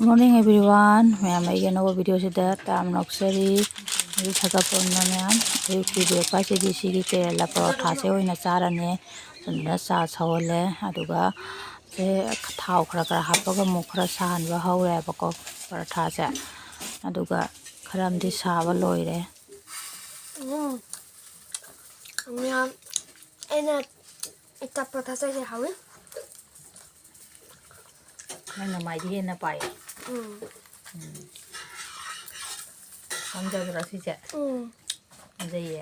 Morning everyone, Mayamai no video sida Taramna Okchari thakaponna ma'am ayukki breakfast di sigi kerala paratha se oina charane sunda cha chawle aduga se thau khara khara hapaga mu khara sahanba hawre bako paratha se aduga kharamdi saba loire ma'am ena ita paratha se hawe Mamaidei Henna Pak Charase Fajana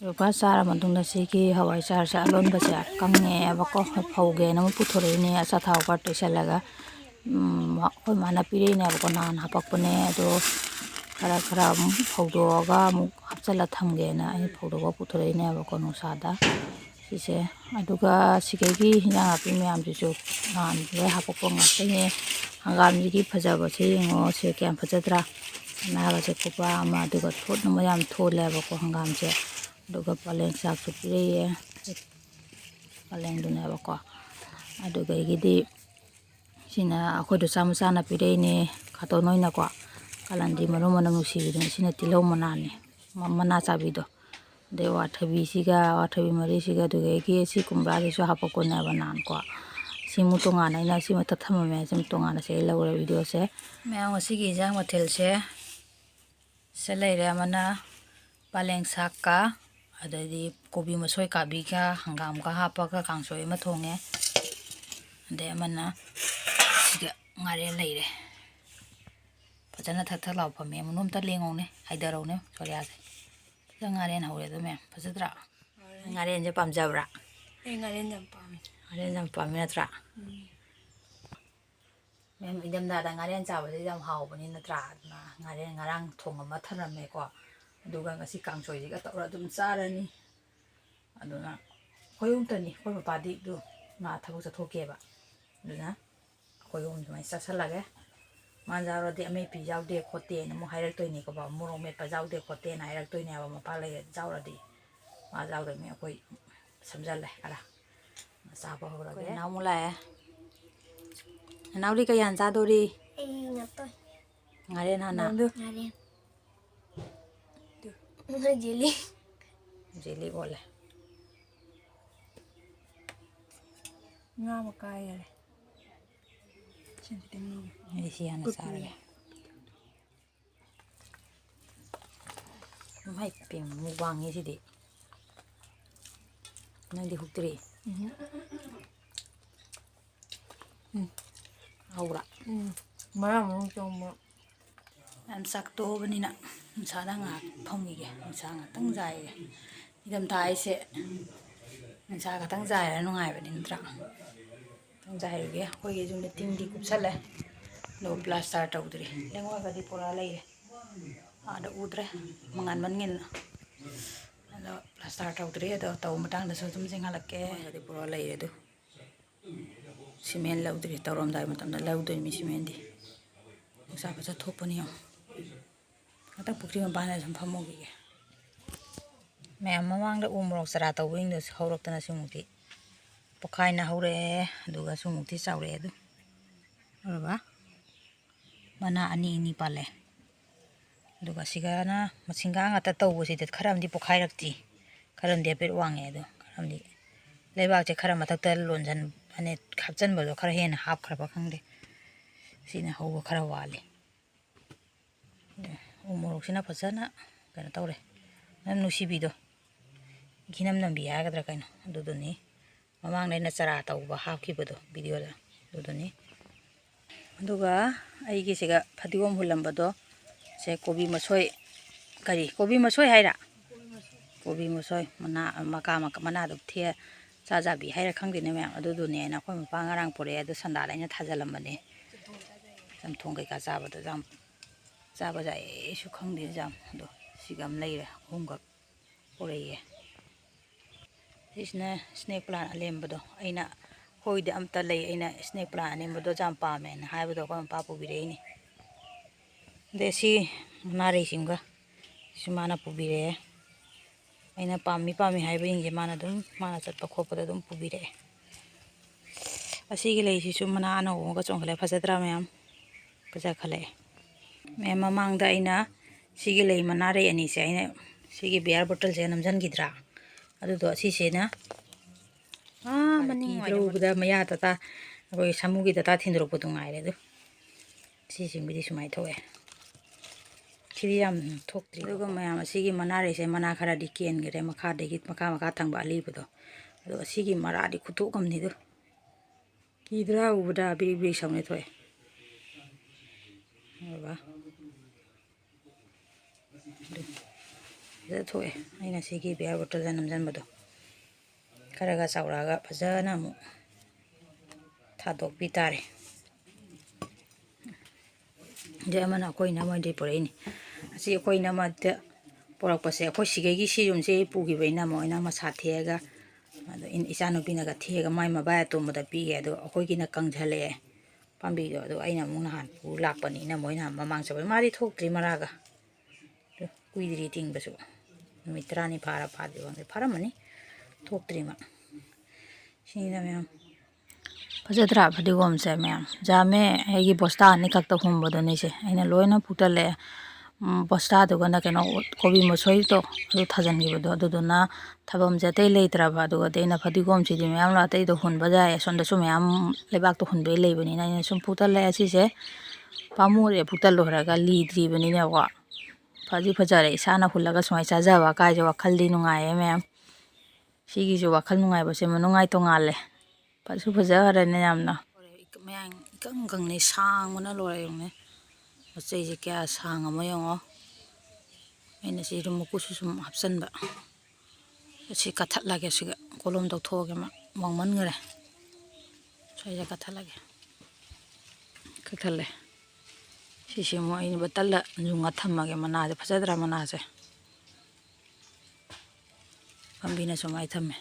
Hwre Sara Mandungna Siki Hawai Charase Alon Basa Kangne Abako Hauge Namu Puthorine Asa Thau Ka Tisalaga Hoi Mana Pirine Abako Nan Hapakpane Ado Khara Khara Haudoga Muk Hapchala Thamgena Ai Haudoga Puthorine Abako Nusada Sise Aduga Sikegi Hinang Api Mayam Jisu Nan Hwre Hapakpo Ngapene Hangam Jigi Phajaba Se Yengo Se Kyam Phajadra Naga Se Kupa Ama Aduga Thot Mayam Thole Abako Hangam Se Aduga paleng sak su pire paleng duna bako aduga igidi sina akhodo samusa na pire ne khato noina ko kalandi maro mana musibido sina tilo manani mana chabido de wathabi siga wathabi mari siga duga igi si kumbra ri so hapako na banan ko simu tonga na ina sima tathama me sim tonga na se lawra video se me ang sigi jang mathel se leire mana paleng sak ka adadi kobi masoi kabi ka hangam ka hapa ka kangsoi ma thonge de mana siga ngare leire phajana thak law phame munum ta lengong ne haidaro ne sorya se ngare na hore do me phajadra ngare je pamjabra ngare jam pami ngare jam pami natra mem idam da ngare chaba je jam haw bani natra ngare ngarang thong ma tharame ko aduga ngasi kangsoi ji ga tawra dum charani aduna koyumtani koy mapadi du na thabu sa thokeba aduna koyum mai sasalage manjaro de ame pi jawde khote na mo hairak toini ko ba morong me pa jawde khote na hairak toini aba mapa le jawra di ma jawde me koi samjale ala sa ba hora ge na mula nauri ka yan ja dori ngato ngare na na ngare Jelly boleh. Ngam kaya le. Ini sih anak saya. Mai ping mukbang sih deh. Nanti hukri. Aura. Mayam coba. Am sakto bani na. Sana ngak phongi ge. Sana tang jai ge. Idam thai se. Sa ka tang jai ra nungai bani ntra. Tang jai ge. Hoi ge jum le ting di kupsale. No plaster taudri. Lengwa ga di pora lai. Ada udre mangan man ngin. Ada plaster taudri ada tau matang da so tum sing halake. Ga di pora lai edu. Simen laudri tawram dai matam da laudoi mi simen di. Sa pa sa thopani yo. Ata pukri ma bana jam phamogi ge Mayam mamang da Morok Charase tawing da hawrok tana sumuti pokhai na hawre aduga sumuti chawre adu orba mana ani pale aduga sigana masinga ngata tawbo si det kharamdi pokhai rakti kharamdi per wange adu kharamdi lebak je kharam matak tel lonjan ane khapchan bo khara hen hap khara ba khangde sina hawbo khara wali Morok sina Fajana kana tawre nam nungcbiduna ginam nambi agadra kaino duduni mamang na chara tawba hapkibodo video da duduni aduga aigi siga phatigom hulambado se kobi masoi kari kobi masoi haira kobi masoi mana maka mana do thia chajabi haira khangdine me aduduni na khoi mapa ngarang pore adu sanda laina thajalamane sam thongai ka jabado jam Saba jai su khang de jam do sigam leire homga oreye isna snake plant alembado aina hoide amta lei aina snake plant anembodo jam pa men haibado ko pa pu bire ni desi nare singa simana pu bire ꯑꯩꯅ ꯄꯥꯝꯃꯤ ꯍꯥꯏꯕꯁꯤꯡꯁꯦ ꯃꯥꯅ ꯆꯠꯄ ꯈꯣꯠꯄꯗ ꯑꯗꯨꯝ ꯄꯨꯕꯤꯔꯛꯑꯦ ꯑꯁꯤꯒꯤ ꯂꯩꯁꯤꯁꯨ ꯃꯅꯥ ꯑꯅꯧꯕꯒ ꯆꯣꯡꯈꯠꯂꯦ ꯐꯖꯗ꯭ꯔꯥ ꯃꯌꯥꯝ ꯐꯖꯈꯠꯂꯛꯑꯦ ꯃꯌꯥꯝ ꯃꯃꯥꯡꯗ ꯑꯩꯅ ꯁꯤꯒꯤ ꯂꯩ ꯃꯅꯥꯔꯩ ꯑꯅꯤꯁꯦ ꯑꯩꯅ ꯁꯤꯒꯤ ꯕꯤꯌꯥꯔ ꯕꯣꯇꯜꯁꯦ ꯅꯝꯁꯤꯟꯈꯤꯗ꯭ꯔꯥ ꯑꯗꯨꯗꯣ ꯑꯁꯤꯁꯤꯅ ꯃꯅꯤꯡ ꯎꯕꯗ ꯃꯌꯥ ꯇꯇꯥ ꯑꯩꯈꯣꯏ ꯁꯥꯃꯨꯒꯤ ꯇꯇꯥ ꯊꯤꯟꯗꯣꯔꯛꯄꯗꯣ ꯉꯥꯏꯔꯦ ꯑꯗꯨ ꯁꯤꯁꯤꯡꯕꯨꯗꯤ ꯁꯨꯃꯥꯏꯅ ꯊꯣꯛꯑꯦ ꯁꯤꯗꯤ ꯌꯥꯝ ꯊꯣꯛꯇ꯭ꯔꯤ ꯑꯗꯨꯒ ꯃꯌꯥꯝ ꯑꯁꯤꯒꯤ ꯃꯅꯥꯔꯩꯁꯦ ꯃꯅꯥ ꯈꯔꯗꯤ ꯀꯦꯟꯈꯔꯦ ꯃꯈꯥꯗꯒꯤ ꯃꯈꯥ ꯊꯪꯕ ꯑꯂꯤꯕꯗꯣ ꯑꯗꯣ ꯑꯁꯤꯒꯤ ꯃꯔꯥꯗꯤ ꯈꯨꯊꯣꯛꯑꯝꯅꯤꯗꯣ ꯀꯤꯗ꯭ꯔꯥ ꯎꯕꯗ ꯕꯤꯔꯤ ꯕꯤꯔꯤ ꯁꯧꯅ ꯊꯣꯛꯑꯦ ꯐꯖ ꯊꯣꯛꯑꯦ ꯑꯩꯅ ꯁꯤꯒꯤ ꯕꯤꯌꯥꯔ ꯕꯣꯇꯜꯗ ꯅꯝꯁꯤꯟꯕꯗꯣ ꯈꯔꯒ ꯆꯥꯎꯔꯛꯑꯒ ꯐꯖꯅ ꯑꯃꯨꯛ ꯊꯥꯗꯣꯛꯄꯤ ꯇꯥꯔꯦ ꯑꯗꯩ ꯑꯃꯅ ꯑꯩꯈꯣꯏ ꯏꯅꯝꯃꯗꯤ ꯄꯨꯔꯛꯏꯅꯤ ꯑꯁꯤ ꯑꯩꯈꯣꯏ ꯏꯅꯝꯃꯗ ꯄꯨꯔꯛꯄꯁꯦ ꯑꯩꯈꯣꯏ ꯁꯤꯒꯩꯒꯤ ꯁꯤꯔꯨꯝꯁꯦ ꯄꯨꯈꯤꯕ ꯏꯅꯝꯃ ꯑꯣꯏꯅ ꯃꯁꯥ ꯊꯦꯛꯑꯒ ꯑꯗꯣ ꯏꯆꯥꯅꯨꯄꯤꯅꯒ ꯊꯦꯛꯑꯒ ꯃꯥꯏ ꯃꯕꯥꯏ ꯑꯇꯣꯝꯕꯗ ꯄꯤꯒꯦ ꯑꯗꯣ ꯑꯩꯈꯣꯏꯒꯤꯅ ꯀꯪꯁꯤꯜꯂꯛꯑꯦ ꯄꯥꯝꯕꯤꯗꯣ ꯑꯗꯣ ꯑꯩꯅ ꯑꯃꯨꯛ ꯅꯍꯥꯟ ꯄꯨ ꯂꯥꯛꯄꯅꯤ ꯏꯅꯝꯃ ꯍꯣꯏ ꯅꯍꯥꯟ ꯃꯃꯥꯡ ꯆꯠꯄꯗ ꯃꯥꯗꯤ ꯊꯣꯛꯇ꯭ꯔꯤ ꯃꯔꯥꯒ ꯀꯨꯏꯗ꯭ꯔꯤ ꯇꯤꯡꯕꯁꯨ ꯅꯨꯃꯤꯠ 10ꯅꯤ ꯐꯥꯗ꯭ꯔꯤ ꯈꯪꯗꯦ ꯐꯥꯔꯝꯃꯅꯤ ꯊꯣꯛꯇ꯭ꯔꯤ ꯃꯥ ꯁꯤꯅꯤꯗ ꯃꯌꯥꯝ ꯐꯖꯗ꯭ꯔꯥ ꯐꯗꯤꯒꯣꯝꯁꯦ ꯃꯌꯥꯝ ꯖꯥꯝꯃꯦ ꯑꯩꯒꯤ ꯕꯣꯁꯇꯥ ꯑꯅꯤꯈꯛꯇ ꯍꯨꯟꯕꯗꯨꯅꯤꯁꯦ ꯑꯩꯅ ꯂꯣꯏꯅ ꯐꯨꯛꯇꯠꯂꯛꯑꯦ ꯕꯣꯁꯇꯥꯗꯨꯒꯅ ꯀꯩꯅꯣ ꯀꯣꯕꯤ ꯃꯁꯣꯏꯗꯣ ꯑꯗꯨ ꯊꯥꯖꯤꯟꯈꯤꯕꯗꯣ ꯑꯗꯨꯗꯨꯅ ꯊꯥꯐꯝꯁꯦ ꯑꯇꯩ ꯂꯩꯇ꯭ꯔꯕ ꯑꯗꯨꯒꯗꯤ ꯑꯩꯅ ꯐꯗꯤꯒꯣꯝꯁꯤꯗꯤ ꯃꯌꯥꯝ ꯑꯇꯩꯗꯣ ꯍꯨꯟꯕ ꯌꯥꯏ ꯑꯁꯣꯝꯗꯁꯨ ꯃꯌꯥꯝ ꯂꯩꯕꯥꯛꯇꯣ ꯍꯨꯟꯕꯩ ꯂꯩꯕꯅꯤꯅ ꯑꯩꯅ ꯁꯨꯝ ꯐꯨꯛꯇꯠꯂꯛꯑꯦ ꯁꯤꯁꯦ ꯄꯥꯝꯃꯨꯔꯦ ꯐꯨꯛꯇꯠꯂꯨꯔꯒ ꯂꯤꯗ꯭ꯔꯤꯕꯅꯤꯅꯀꯣ ꯐꯖꯔꯦ ꯏꯁꯥꯅ ꯍꯨꯜꯂꯒ ꯁꯨꯃꯥꯏꯅ ꯆꯥꯖꯕ ꯀꯥꯏꯁꯦ ꯋꯥꯈꯜꯗꯤ ꯅꯨꯡꯉꯥꯏꯌꯦ ꯃꯌꯥꯝ ꯁꯤꯒꯤꯁꯨ ꯋꯥꯈꯜ ꯅꯨꯡꯉꯥꯏꯕꯁꯦ ꯃꯅꯨꯡꯉꯥꯏ ꯇꯣꯡꯉꯥꯜꯂꯦ ꯐꯖꯈ꯭ꯔꯦꯅꯦ ꯌꯥꯝꯅ ꯃꯌꯥꯝ ꯏꯀꯪ ꯀꯪꯅꯤ ꯁꯥꯡꯕꯅ ꯂꯣꯏꯔꯦ ꯌꯦꯡꯉꯨꯅꯦ ꯃꯆꯩꯁꯦ ꯀꯌꯥ ꯁꯥꯡꯉꯝꯃꯣ ꯌꯦꯡꯉꯣ ꯑꯩꯅ ꯁꯤ ꯃꯀꯨꯁꯨ ꯁꯨꯝ ꯍꯥꯞꯆꯤꯟꯕ ꯁꯤ ꯀꯠꯊꯠꯂꯒꯦ ꯁꯤꯒ ꯀꯣꯂꯣꯝ ꯇꯧꯊꯣꯛꯑꯒꯦ ꯋꯥꯡꯃꯟꯈꯔꯦ ꯁ꯭ꯋꯥꯏꯗ ꯀꯛꯊꯠꯂꯦ ꯁꯤꯁꯦ ꯑꯃꯨꯛ ꯑꯩꯅ ꯕꯇꯜꯗ ꯌꯨꯡꯉ ꯊꯝꯃꯒꯦ ꯃꯅꯥꯁꯦ ꯐꯖꯗ꯭ꯔꯥ ꯃꯅꯥꯁꯦ ꯄꯥꯝꯕꯤꯅ ꯁꯨꯃꯥꯏꯅ ꯊꯝꯃꯦ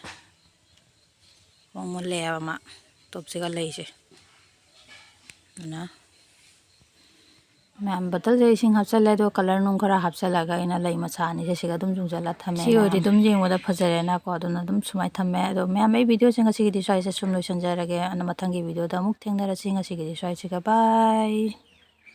ꯋꯥꯡꯃꯜꯂꯦꯕ ꯃꯥ ꯇꯣꯞꯁꯤꯒ ꯂꯩꯁꯦ ꯑꯗꯨꯅ ꯃꯌꯥꯝ ꯕꯇꯜꯁꯦ ꯏꯁꯤꯡ ꯍꯥꯞꯆꯜꯂꯦ ꯑꯗꯣ ꯀꯂꯔ ꯅꯨꯡ ꯈꯔ ꯍꯥꯞꯆꯜꯂꯒ ꯑꯩꯅ ꯂꯩ ꯃꯆꯥ ꯑꯅꯤꯁꯦ ꯁꯤꯒ ꯑꯗꯨꯝ ꯌꯨꯡꯁꯤꯜꯂ ꯊꯝꯃꯦ ꯁꯤ ꯑꯣꯏꯔꯗꯤ ꯑꯗꯨꯝ ꯌꯦꯡꯕꯗ ꯐꯖꯔꯦꯅꯀꯣ ꯑꯗꯨꯅ ꯑꯗꯨꯝ ꯁꯨꯃꯥꯏꯅ ꯊꯝꯃꯦ ꯑꯗꯣ ꯃꯌꯥꯝ ꯑꯩ ꯚꯤꯗꯤꯑꯣꯁꯦ ꯉꯁꯤꯒꯤꯗꯤ ꯁ꯭ꯋꯥꯏꯁꯦ ꯁꯨꯝ ꯂꯣꯏꯁꯤꯟꯖꯔꯒꯦ ꯑꯗꯨꯅ ꯃꯊꯪꯒꯤ ꯚꯤꯗꯤꯑꯣꯗ ꯑꯃꯨꯛ ꯊꯦꯡꯅꯔꯁꯤ ꯉꯁꯤꯒꯤꯗꯤ ꯁ꯭ꯋꯥꯏꯁꯤꯒ ꯕꯥꯏ